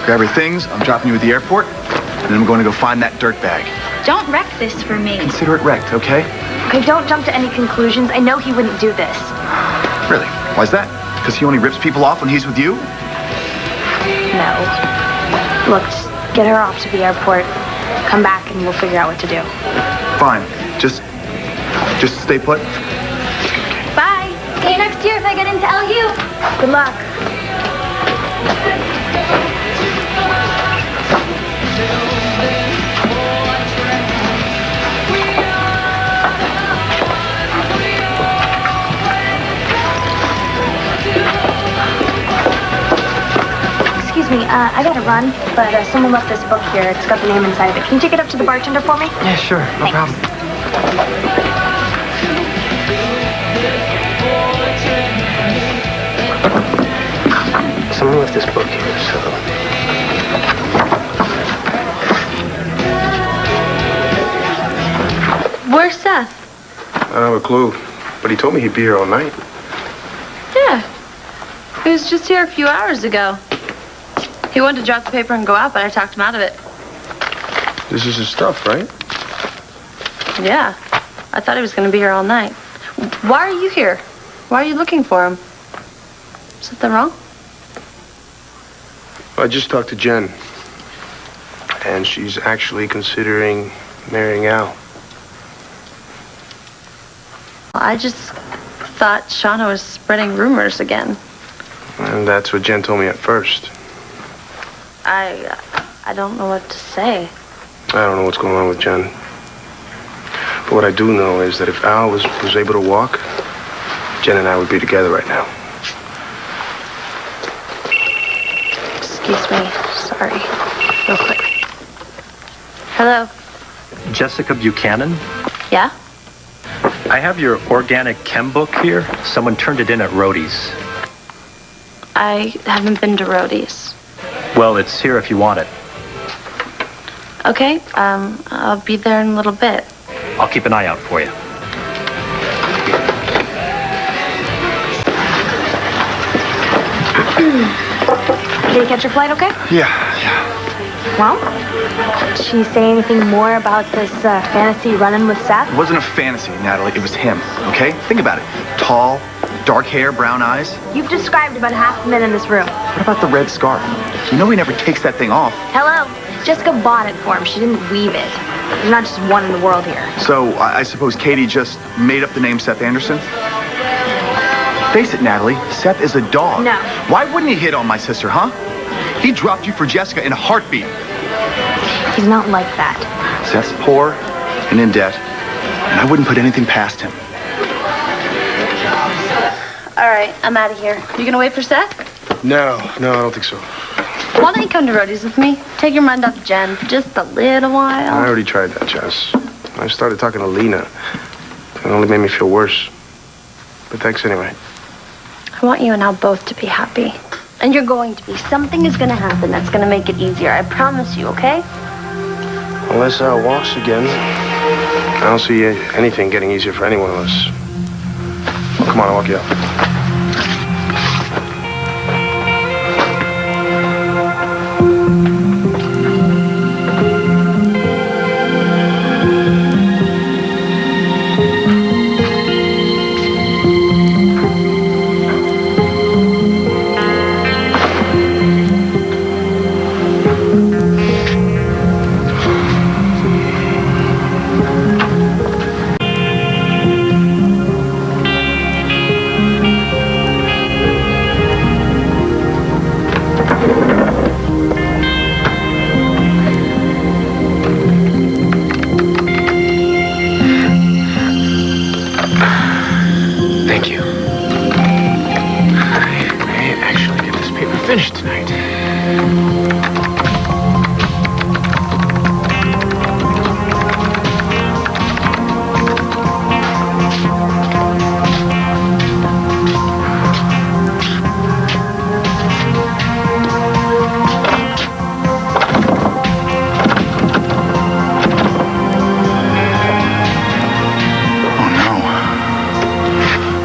Speaker 5: Grab your things. I'm dropping you at the airport. And then I'm going to go find that dirtbag.
Speaker 8: Don't wreck this for me.
Speaker 5: Consider it wrecked, okay?
Speaker 1: Okay, don't jump to any conclusions. I know he wouldn't do this.
Speaker 5: Really? Why's that? Because he only rips people off when he's with you?
Speaker 1: No. Look, just get her off to the airport. Come back and we'll figure out what to do.
Speaker 5: Fine. Just stay put.
Speaker 8: Bye. See you next year if I get into LU.
Speaker 1: Good luck. Excuse me, I gotta run, but someone left this book here. It's got the name inside of it. Can you take it up to the bartender for me?
Speaker 3: Yeah, sure. No problem. Someone left this book here, so...
Speaker 6: Where's Seth?
Speaker 9: I don't have a clue, but he told me he'd be here all night.
Speaker 6: Yeah. He was just here a few hours ago. He wanted to drop the paper and go out, but I talked him out of it.
Speaker 9: This is his stuff, right?
Speaker 6: Yeah. I thought he was going to be here all night. Why are you here? Why are you looking for him? Something wrong?
Speaker 9: I just talked to Jen, and she's actually considering marrying Al.
Speaker 6: I just thought Shauna was spreading rumors again.
Speaker 9: And that's what Jen told me at first.
Speaker 6: I don't know what to say.
Speaker 9: I don't know what's going on with Jen. But what I do know is that if Al was able to walk, Jen and I would be together right now.
Speaker 6: Excuse me. Sorry. Real quick. Hello.
Speaker 10: Jessica Buchanan?
Speaker 6: Yeah?
Speaker 10: I have your organic chem book here. Someone turned it in at Rhodey's.
Speaker 6: I haven't been to Rhodey's.
Speaker 10: Well, it's here if you want it.
Speaker 6: Okay, I'll be there in a little bit.
Speaker 10: I'll keep an eye out for you.
Speaker 1: Did you catch your flight okay?
Speaker 5: Yeah.
Speaker 1: Well, did she say anything more about this fantasy run-in with Seth?
Speaker 5: It wasn't a fantasy, Natalie. It was him, okay? Think about it. Tall, dark hair, brown eyes.
Speaker 1: You've described about half the men in this room.
Speaker 5: What about the red scarf? You know he never takes that thing off.
Speaker 1: Hello. Jessica bought it for him. She didn't weave it. There's not just one in the world here.
Speaker 5: So, I suppose Katie just made up the name Seth Anderson? Face it, Natalie. Seth is a dog.
Speaker 1: No.
Speaker 5: Why wouldn't he hit on my sister, huh? He dropped you for Jessica in a heartbeat.
Speaker 1: He's not like that.
Speaker 5: Seth's poor and in debt, and I wouldn't put anything past him.
Speaker 6: All right, I'm out of here. You gonna wait for Seth?
Speaker 9: No, I don't think so.
Speaker 6: Why don't you come to Rhodey's with me? Take your mind off Jen for just a little while.
Speaker 9: I already tried that, Jess. I started talking to Lena. It only made me feel worse. But thanks anyway.
Speaker 6: I want you and Al both to be happy. And you're going to be. Something is gonna happen that's gonna make it easier. I promise you, okay?
Speaker 9: Unless Al walks again, I don't see anything getting easier for any one of us. Come on, I'll walk you up.
Speaker 3: finished tonight.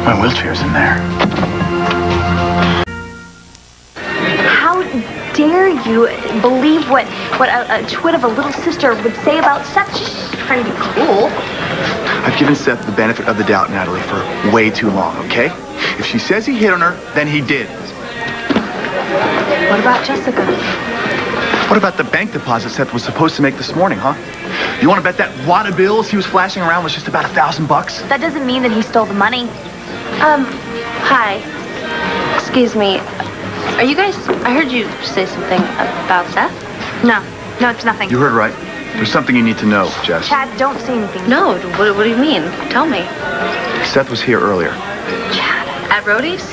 Speaker 5: My wheelchair's in there.
Speaker 1: How dare you believe what a twin of a little sister would say about Seth? She's trying to be cool.
Speaker 5: I've given Seth the benefit of the doubt, Natalie, for way too long, okay? If she says he hit on her, then he did.
Speaker 1: What about Jessica?
Speaker 5: What about the bank deposit Seth was supposed to make this morning, huh? You want to bet that wad of bills he was flashing around was just about $1,000?
Speaker 1: That doesn't mean that he stole the money.
Speaker 6: Hi. Excuse me. Are you guys... I heard you say something about Seth?
Speaker 1: No, it's nothing.
Speaker 5: You heard right. There's something you need to know, Jess.
Speaker 1: Chad, don't say anything.
Speaker 6: No, what do you mean? Tell me.
Speaker 5: Seth was here earlier.
Speaker 6: Chad, at Rhodey's?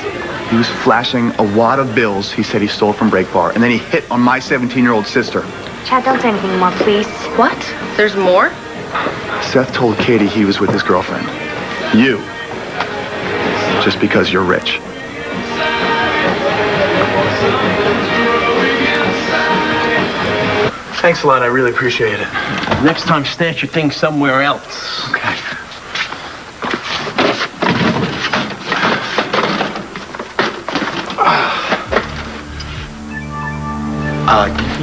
Speaker 5: He was flashing a wad of bills he said he stole from Break Bar, and then he hit on my 17-year-old sister.
Speaker 1: Chad, don't say anything more, please.
Speaker 6: What? There's more?
Speaker 5: Seth told Katie he was with his girlfriend. You. Just because you're rich.
Speaker 11: Thanks a lot, I really appreciate it. Next time, stash your things somewhere else.
Speaker 5: Okay.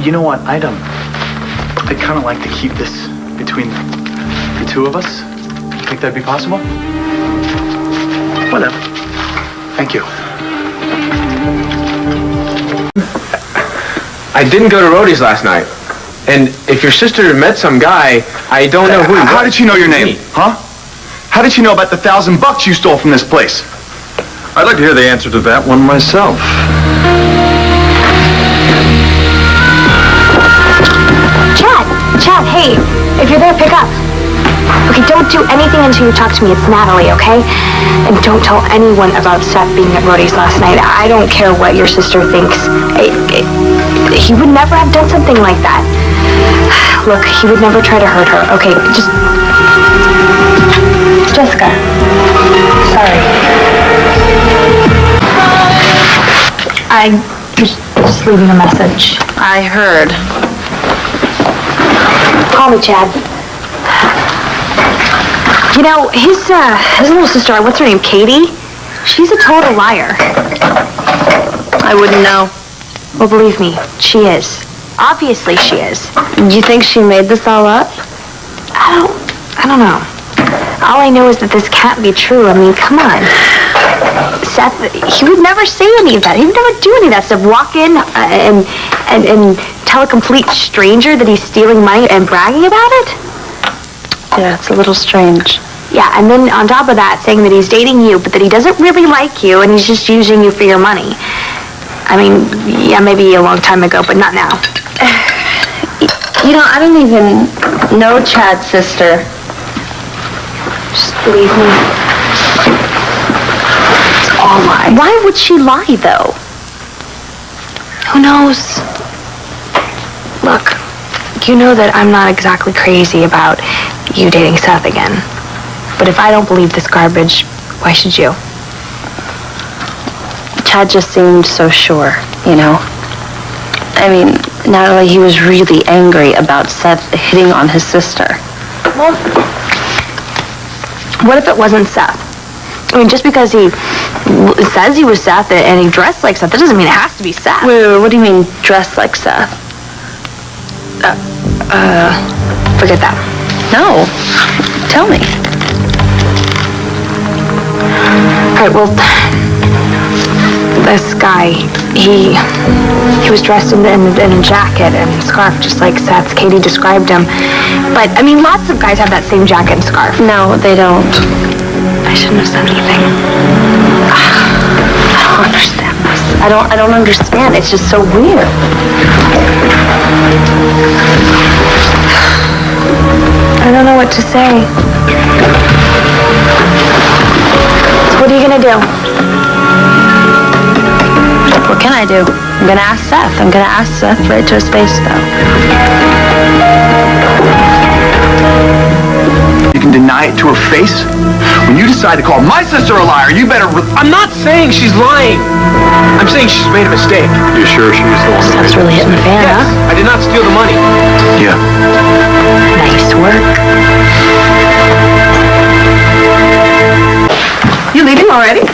Speaker 5: You know what? I'd kind of like to keep this between the two of us. Think that'd be possible?
Speaker 11: Whatever.
Speaker 5: Thank you.
Speaker 3: I didn't go to Rhodey's last night. And if your sister met some guy, I don't know who he was.
Speaker 5: How did she know your name? Huh? How did she know about the $1,000 you stole from this place?
Speaker 4: I'd like to hear the answer to that one myself.
Speaker 1: Chad, hey, if you're there, pick up. Okay, don't do anything until you talk to me. It's Natalie, okay? And don't tell anyone about Seth being at Rhodey's last night. I don't care what your sister thinks. He would never have done something like that. Look, he would never try to hurt her. Okay, just... Jessica. Sorry. I was just leaving a message.
Speaker 6: I heard.
Speaker 1: Call me, Chad. You know, his little sister, what's her name, Katie? She's a total liar.
Speaker 6: I wouldn't know.
Speaker 1: Well, believe me, she is. Obviously she is.
Speaker 6: You think she made this all up?
Speaker 1: I don't know. All I know is that this can't be true. I mean, come on. Seth, he would never say any of that. He would never do any of that stuff. Walk in and tell a complete stranger that he's stealing money and bragging about it?
Speaker 6: Yeah, it's a little strange.
Speaker 1: Yeah, and then on top of that, saying that he's dating you, but that he doesn't really like you and he's just using you for your money. I mean, yeah, maybe a long time ago, but not now.
Speaker 6: You know, I don't even know Chad's sister.
Speaker 1: Just believe me. It's all lies.
Speaker 6: Why would she lie, though?
Speaker 1: Who knows? Look, you know that I'm not exactly crazy about you dating Seth again. But if I don't believe this garbage, why should you?
Speaker 6: Chad just seemed so sure, you know? I mean, Natalie, he was really angry about Seth hitting on his sister.
Speaker 1: Well, what if it wasn't Seth? I mean, just because he says he was Seth and he dressed like Seth, that doesn't mean it has to be Seth.
Speaker 6: Wait, what do you mean, dressed like Seth?
Speaker 1: Forget that.
Speaker 6: No. Tell me.
Speaker 1: All right, well, this guy, he was dressed in a jacket and scarf, just like Seth's. Katie described him. But, I mean, lots of guys have that same jacket and scarf.
Speaker 6: No, they don't.
Speaker 1: I shouldn't have said anything.
Speaker 6: I don't understand this. I don't understand. It's just so weird.
Speaker 1: I don't know what to say. So what are you gonna do?
Speaker 6: What can can I do? I'm gonna ask Seth. I'm gonna ask Seth right to his face, though.
Speaker 5: You can deny it to her face? When you decide to call my sister a liar, you better...
Speaker 3: I'm not saying she's lying. I'm saying she's made a mistake.
Speaker 4: You sure she was the one that
Speaker 1: That's really hitting the fan,
Speaker 3: Yes,
Speaker 1: huh?
Speaker 3: I did not steal the money.
Speaker 5: Yeah.
Speaker 1: Nice work.
Speaker 6: You leaving already?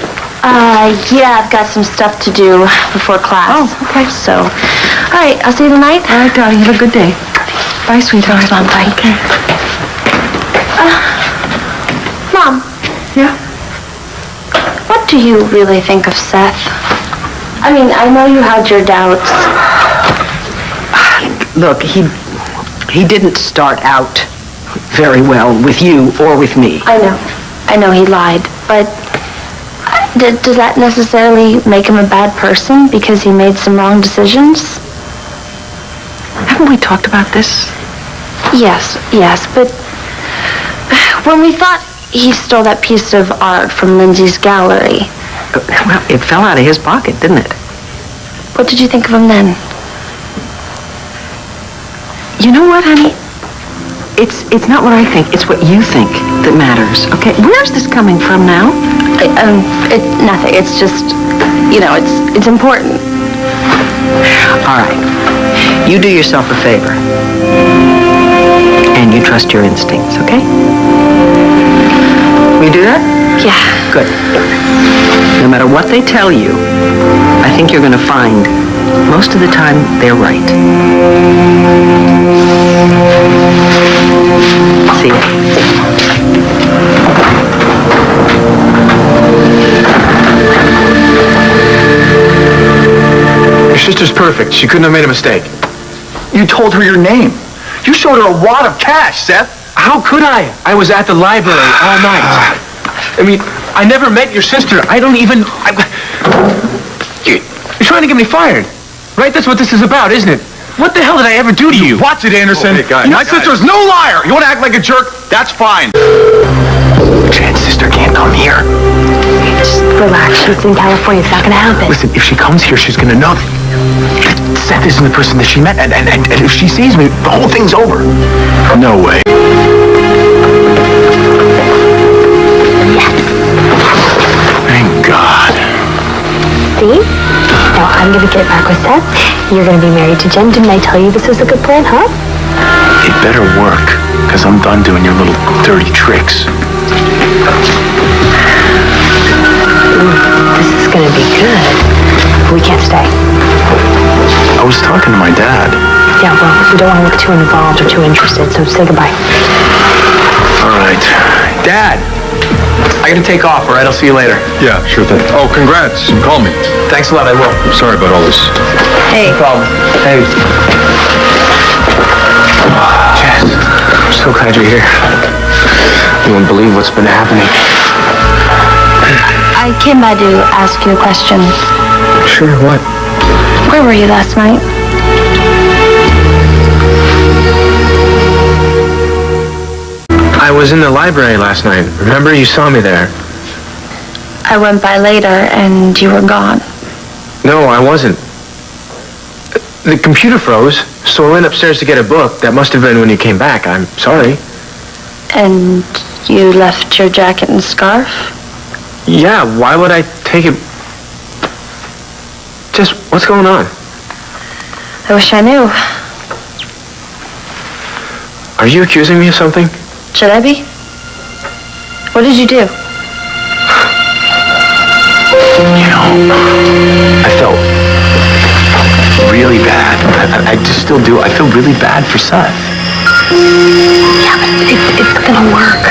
Speaker 6: Yeah, I've got some stuff to do before class.
Speaker 12: Oh, okay.
Speaker 6: So, all right, I'll see you tonight.
Speaker 12: All right, darling. Have a good day. Bye, sweetheart.
Speaker 6: Mom, bye.
Speaker 12: Okay.
Speaker 6: Mom.
Speaker 12: Yeah?
Speaker 6: What do you really think of Seth? I mean, I know you had your doubts.
Speaker 12: Look, he didn't start out very well with you or with me.
Speaker 6: I know he lied, but does that necessarily make him a bad person because he made some wrong decisions?
Speaker 12: Haven't we talked about this?
Speaker 6: Yes, but when we thought he stole that piece of art from Lindsay's gallery,
Speaker 12: Well, it fell out of his pocket, didn't it?
Speaker 6: what did you think of him then?
Speaker 12: You know what, honey? It's not what I think. It's what you think that matters. Okay, where's this coming from now?
Speaker 6: It's nothing. It's just, it's important.
Speaker 12: All right. You do yourself a favor. And you trust your instincts, okay? Will you do that?
Speaker 6: Yeah.
Speaker 12: Good. No matter what they tell you, I think you're going to find most of the time they're right. See ya.
Speaker 3: Your sister's perfect. She couldn't have made a mistake.
Speaker 5: You told her your name. You showed her a wad of cash, Seth.
Speaker 3: How could I? I was at the library all night. I mean, I never met your sister. I don't even... You're trying to get me fired, right? That's what this is about, isn't it? What the hell did I ever do to you?
Speaker 5: Watch it, Anderson.
Speaker 4: Okay, guys,
Speaker 5: My sister's no liar. You want to act like a jerk? That's fine.
Speaker 2: Jen's sister can't come here.
Speaker 1: Just relax. She's in California. It's not gonna happen.
Speaker 2: Listen, if she comes here, she's gonna know that Seth isn't the person that she met, and if she sees me, the whole thing's over. No way. Thank God.
Speaker 1: See? Now I'm gonna get back with Seth. You're gonna be married to Jen. Didn't I tell you this was a good plan, huh?
Speaker 2: It better work, because I'm done doing your little dirty tricks.
Speaker 1: This is gonna be good. We can't stay.
Speaker 2: I was talking to my dad.
Speaker 1: Yeah, well, we don't want to look too involved or too interested, so say goodbye.
Speaker 2: All right.
Speaker 3: Dad, I gotta take off, all right? I'll see you later.
Speaker 4: Yeah, sure thing. Oh, congrats. Call me.
Speaker 3: Thanks a lot, I will.
Speaker 4: I'm sorry about all this.
Speaker 3: Hey. No problem. Hey. Jess, I'm so glad you're here. You won't believe what's been happening.
Speaker 6: I came by to ask you a question.
Speaker 3: Sure, what?
Speaker 6: Where were you last night?
Speaker 3: I was in the library last night. Remember, you saw me there.
Speaker 6: I went by later and you were gone.
Speaker 3: No, I wasn't. The computer froze, so I went upstairs to get a book. That must have been when you came back. I'm sorry.
Speaker 6: And you left your jacket and scarf?
Speaker 3: Yeah, why would I take it? Just, what's going on?
Speaker 6: I wish I knew.
Speaker 3: Are you accusing me of something?
Speaker 6: Should I be? What did you do?
Speaker 2: You know, I felt really bad. I just still do. I feel really bad for Seth.
Speaker 1: Yeah, but it's gonna work.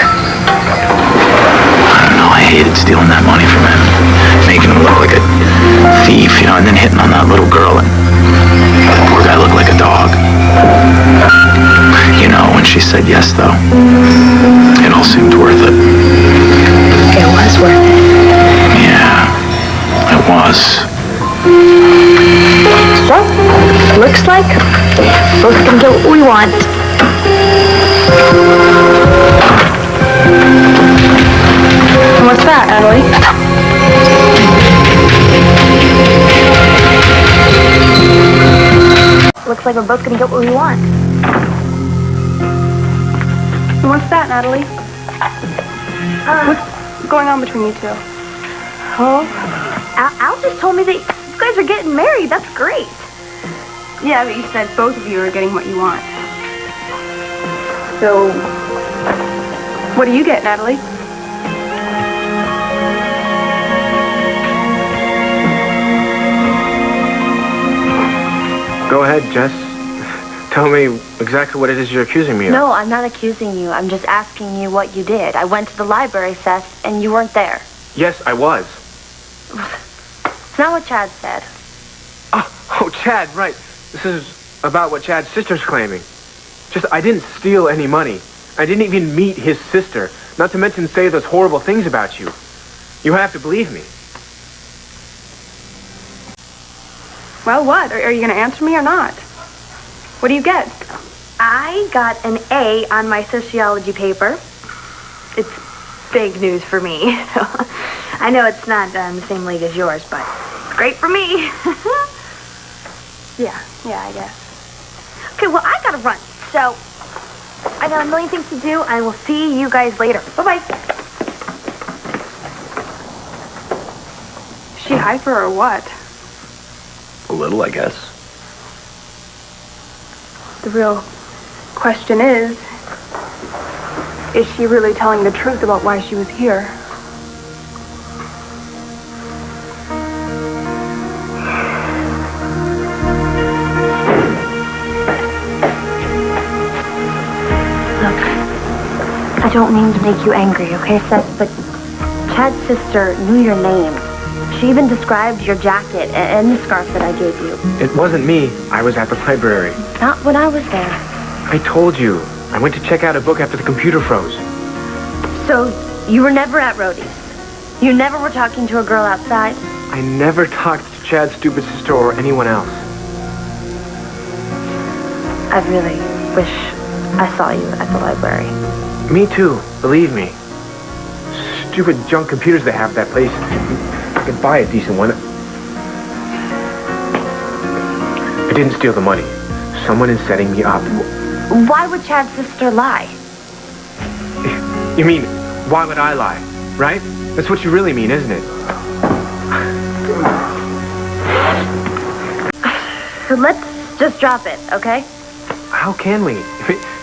Speaker 2: I don't know. I hated stealing that money from him, making him look like a thief, and then hitting on that little girl. And that poor guy looked like a dog. When she said yes, though, it all seemed worth it.
Speaker 1: It was worth it.
Speaker 2: Yeah, it was.
Speaker 1: So, looks like both gonna get what we want.
Speaker 6: What's that, Natalie?
Speaker 1: like we're both gonna get what we want.
Speaker 13: What's that, Natalie? What's going on between you two?
Speaker 1: Oh, Al just told me that you guys are getting married. That's great.
Speaker 13: Yeah, but you said both of you are getting what you want. So, what do you get, Natalie?
Speaker 3: Go ahead, Jess. Tell me exactly what it is you're accusing me of.
Speaker 6: No, I'm not accusing you. I'm just asking you what you did. I went to the library, Seth, and you weren't there.
Speaker 3: Yes, I was.
Speaker 6: It's not what Chad said.
Speaker 3: Oh, Chad, right. This is about what Chad's sister's claiming. I didn't steal any money. I didn't even meet his sister. Not to mention say those horrible things about you. You have to believe me.
Speaker 13: Well, what? Are you going to answer me or not? What do you get?
Speaker 1: I got an A on my sociology paper. It's big news for me. I know it's not in the same league as yours, but it's great for me.
Speaker 13: Yeah, I guess.
Speaker 1: Okay, well, I gotta run. So, I got a million things to do, and we'll see you guys later. Bye-bye.
Speaker 13: Is she hyper or what?
Speaker 11: A little, I guess.
Speaker 13: The real question is she really telling the truth about why she was here?
Speaker 6: Look, I don't mean to make you angry, okay, Seth? But Chad's sister knew your name. She even described your jacket and the scarf that I gave you.
Speaker 3: It wasn't me. I was at the library.
Speaker 6: Not when I was there.
Speaker 3: I told you. I went to check out a book after the computer froze.
Speaker 6: So, you were never at Rhodey's? You never were talking to a girl outside?
Speaker 3: I never talked to Chad's stupid sister or anyone else.
Speaker 6: I really wish I saw you at the library.
Speaker 3: Me too, believe me. Stupid junk computers they have at that place. I could buy a decent one. I didn't steal the money. Someone is setting me up.
Speaker 6: Why would Chad's sister lie?
Speaker 3: You mean, why would I lie? Right? That's what you really mean, isn't it?
Speaker 6: Let's just drop it, okay?
Speaker 3: How can we?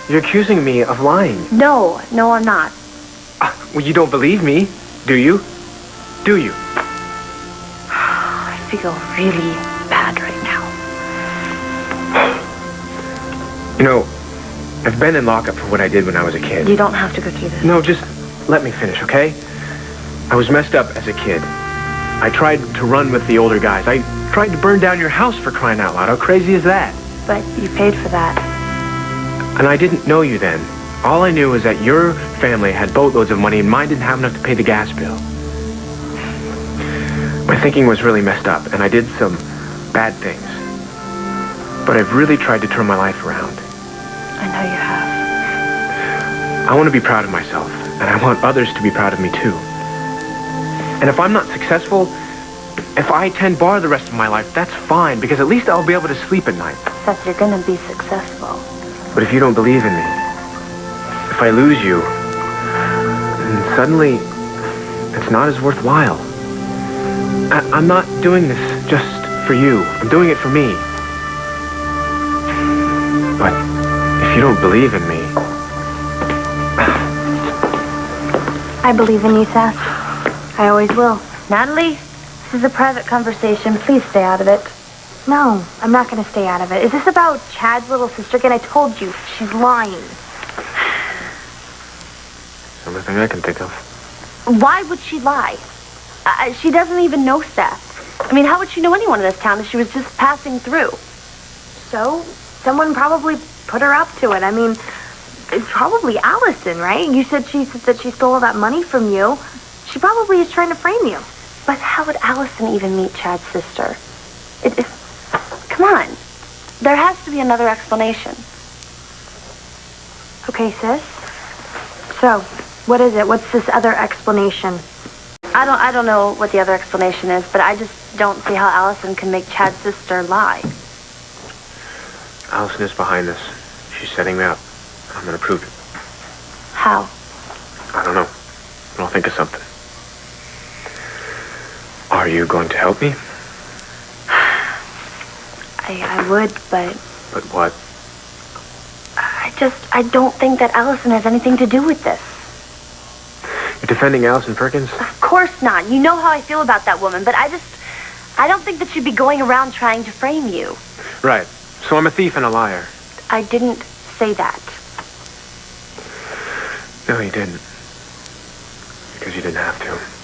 Speaker 3: You're accusing me of lying.
Speaker 6: No, I'm not.
Speaker 3: Well, you don't believe me, do you? Do you?
Speaker 6: I feel really bad right now.
Speaker 3: You know, I've been in lockup for what I did when I was a kid.
Speaker 6: You don't have to go through this.
Speaker 3: No, just let me finish, okay? I was messed up as a kid. I tried to run with the older guys. I tried to burn down your house, for crying out loud. How crazy is that?
Speaker 6: But you paid for that.
Speaker 3: And I didn't know you then. All I knew was that your family had boatloads of money and mine didn't have enough to pay the gas bill. My thinking was really messed up, and I did some bad things. But I've really tried to turn my life around.
Speaker 6: I know you have.
Speaker 3: I want to be proud of myself, and I want others to be proud of me too. And if I'm not successful, if I attend bar the rest of my life, that's fine, because at least I'll be able to sleep at night.
Speaker 6: Seth, you're gonna be successful.
Speaker 3: But if you don't believe in me, if I lose you, then suddenly it's not as worthwhile. I'm not doing this just for you. I'm doing it for me. But if you don't believe in me...
Speaker 1: I believe in you, Seth. I always will.
Speaker 6: Natalie, this is a private conversation. Please stay out of it.
Speaker 1: No, I'm not going to stay out of it. Is this about Chad's little sister again? I told you, she's lying.
Speaker 3: It's the only thing I can think of.
Speaker 6: Why would she lie? She doesn't even know Seth. I mean, how would she know anyone in this town if she was just passing through?
Speaker 1: So, someone probably put her up to it. I mean, it's probably Alison, right? You said she stole all that money from you. She probably is trying to frame you.
Speaker 6: But how would Alison even meet Chad's sister? Come on. There has to be another explanation.
Speaker 1: Okay, sis. So, what is it? What's this other explanation?
Speaker 6: I don't know what the other explanation is, but I just don't see how Alison can make Chad's sister lie.
Speaker 3: Alison is behind this. She's setting me up. I'm gonna prove it.
Speaker 6: How?
Speaker 3: I don't know. I'll think of something. Are you going to help me?
Speaker 6: I would, but
Speaker 3: But what?
Speaker 6: I don't think that Alison has anything to do with this.
Speaker 3: You're defending Alison Perkins?
Speaker 6: Of course not. You know how I feel about that woman, but I don't think that she'd be going around trying to frame you.
Speaker 3: Right. So I'm a thief and a liar.
Speaker 6: I didn't say that.
Speaker 3: No, you didn't. Because you didn't have to.